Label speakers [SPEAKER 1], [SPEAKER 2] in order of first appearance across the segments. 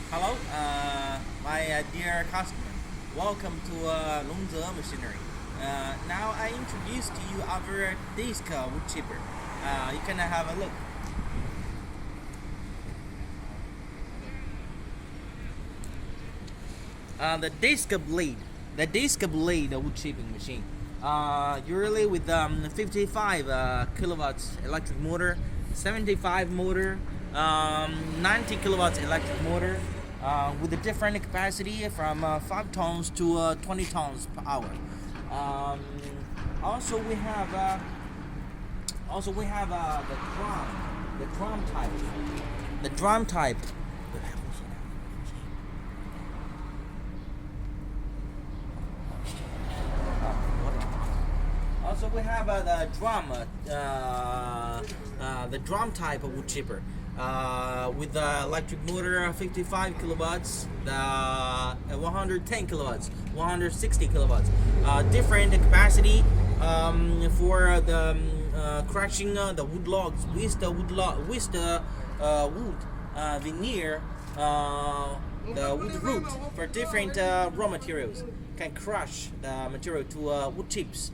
[SPEAKER 1] Hello, my dear customer. Welcome to Longze Machinery. Now I introduce to you our disc wood chipper. You can have a look. The disc blade wood chipping machine. Usually with 55 kilowatts electric motor, 75 motor, 90 kilowatts electric motor, with a different capacity from 5 tons to 20 tons per hour. Also we have the drum type. The drum type. Also, we have the drum type of wood chipper with the electric motor 55 kilowatts, the 110 kilowatts, 160 kilowatts. Different capacity for the crushing the wood logs with the wood veneer. The wood root for different raw materials can crush the material to wood chips.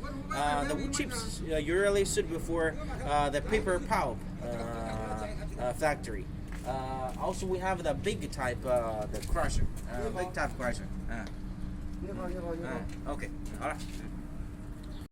[SPEAKER 1] The wood chips usually suitable for the paper pulp factory. Also, we have the big type, the crusher, big type crusher. OK，好了。